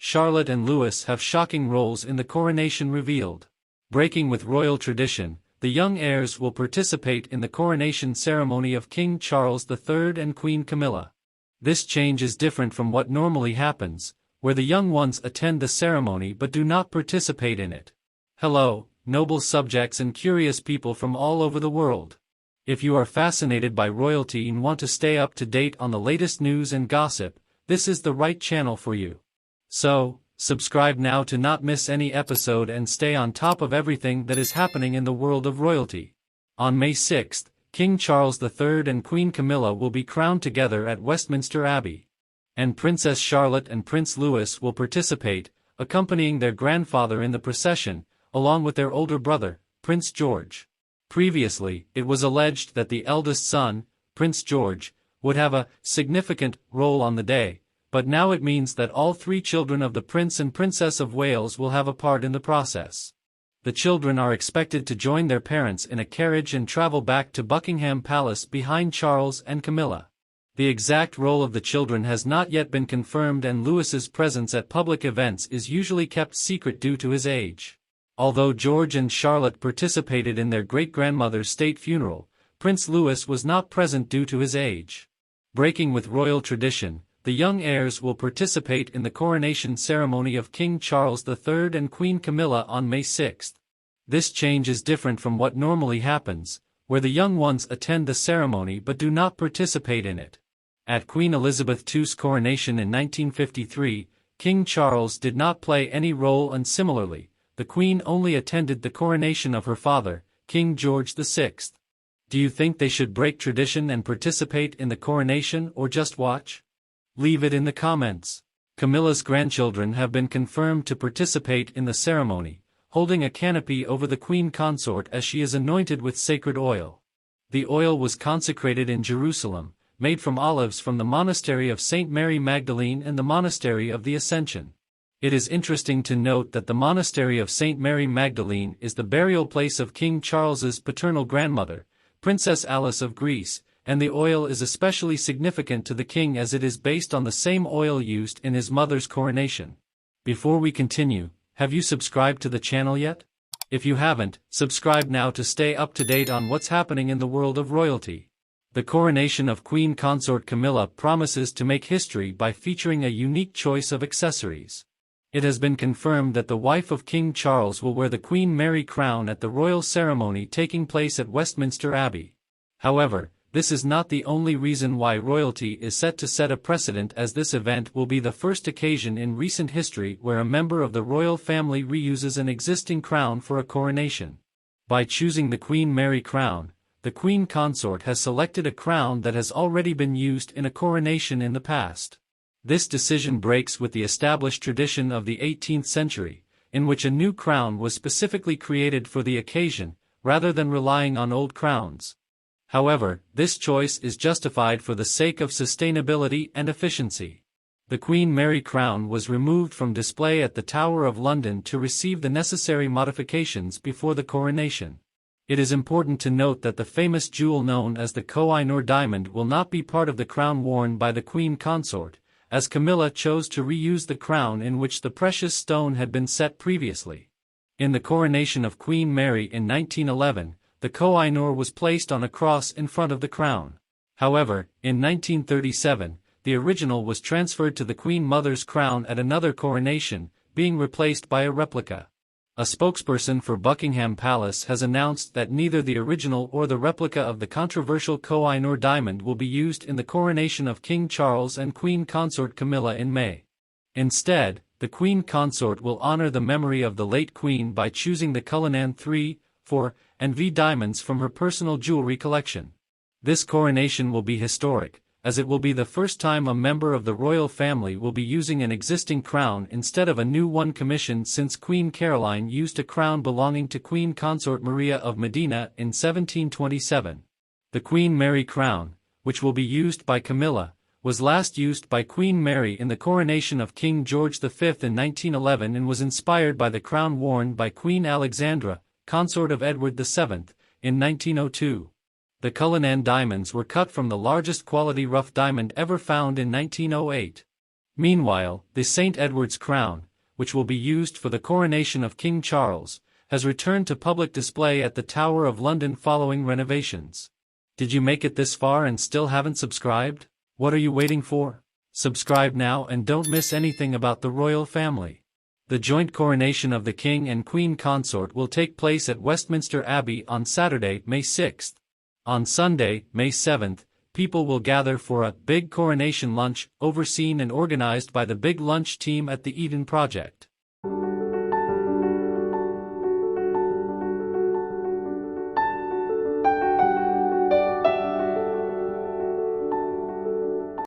Charlotte and Louis have shocking roles in the coronation revealed. Breaking with royal tradition, the young heirs will participate in the coronation ceremony of King Charles III and Queen Camilla. This change is different from what normally happens, where the young ones attend the ceremony but do not participate in it. Hello, noble subjects and curious people from all over the world. If you are fascinated by royalty and want to stay up to date on the latest news and gossip, this is the right channel for you. So, subscribe now to not miss any episode and stay on top of everything that is happening in the world of royalty. On May 6th, King Charles III and Queen Camilla will be crowned together at Westminster Abbey. And Princess Charlotte and Prince Louis will participate, accompanying their grandfather in the procession, along with their older brother, Prince George. Previously, it was alleged that the eldest son, Prince George, would have a significant role on the day, but now it means that all three children of the Prince and Princess of Wales will have a part in the process. The children are expected to join their parents in a carriage and travel back to Buckingham Palace behind Charles and Camilla. The exact role of the children has not yet been confirmed, and Louis's presence at public events is usually kept secret due to his age. Although George and Charlotte participated in their great-grandmother's state funeral, Prince Louis was not present due to his age. Breaking with royal tradition, the young heirs will participate in the coronation ceremony of King Charles III and Queen Camilla on May 6. This change is different from what normally happens, where the young ones attend the ceremony but do not participate in it. At Queen Elizabeth II's coronation in 1953, King Charles did not play any role, and similarly, the Queen only attended the coronation of her father, King George VI. Do you think they should break tradition and participate in the coronation or just watch? Leave it in the comments. Camilla's grandchildren have been confirmed to participate in the ceremony, holding a canopy over the Queen Consort as she is anointed with sacred oil. The oil was consecrated in Jerusalem, made from olives from the monastery of St. Mary Magdalene and the monastery of the Ascension. It is interesting to note that the monastery of St. Mary Magdalene is the burial place of King Charles's paternal grandmother, Princess Alice of Greece, and the oil is especially significant to the king as it is based on the same oil used in his mother's coronation. Before we continue, have you subscribed to the channel yet? If you haven't, subscribe now to stay up to date on what's happening in the world of royalty. The coronation of Queen Consort Camilla promises to make history by featuring a unique choice of accessories. It has been confirmed that the wife of King Charles will wear the Queen Mary crown at the royal ceremony taking place at Westminster Abbey. However, this is not the only reason why royalty is set to set a precedent, as this event will be the first occasion in recent history where a member of the royal family reuses an existing crown for a coronation. By choosing the Queen Mary crown, the Queen Consort has selected a crown that has already been used in a coronation in the past. This decision breaks with the established tradition of the 18th century, in which a new crown was specifically created for the occasion, rather than relying on old crowns. However, this choice is justified for the sake of sustainability and efficiency. The Queen Mary crown was removed from display at the Tower of London to receive the necessary modifications before the coronation. It is important to note that the famous jewel known as the Koh-i-Noor diamond will not be part of the crown worn by the Queen Consort, as Camilla chose to reuse the crown in which the precious stone had been set previously. In the coronation of Queen Mary in 1911, the Koh-i-Noor was placed on a cross in front of the crown. However, in 1937, the original was transferred to the Queen Mother's crown at another coronation, being replaced by a replica. A spokesperson for Buckingham Palace has announced that neither the original or the replica of the controversial Koh-i-Noor diamond will be used in the coronation of King Charles and Queen Consort Camilla in May. Instead, the Queen Consort will honor the memory of the late Queen by choosing the Cullinan 3, 4, and V diamonds from her personal jewelry collection. This coronation will be historic, as it will be the first time a member of the royal family will be using an existing crown instead of a new one commissioned since Queen Caroline used a crown belonging to Queen Consort Maria of Modena in 1727. The Queen Mary crown, which will be used by Camilla, was last used by Queen Mary in the coronation of King George V in 1911 and was inspired by the crown worn by Queen Alexandra, consort of Edward VII, in 1902. The Cullinan diamonds were cut from the largest quality rough diamond ever found in 1908. Meanwhile, the St. Edward's crown, which will be used for the coronation of King Charles, has returned to public display at the Tower of London following renovations. Did you make it this far and still haven't subscribed? What are you waiting for? Subscribe now and don't miss anything about the royal family. The joint coronation of the King and Queen Consort will take place at Westminster Abbey on Saturday, May 6th. On Sunday, May 7th, people will gather for a big coronation lunch, overseen and organized by the Big Lunch team at the Eden Project.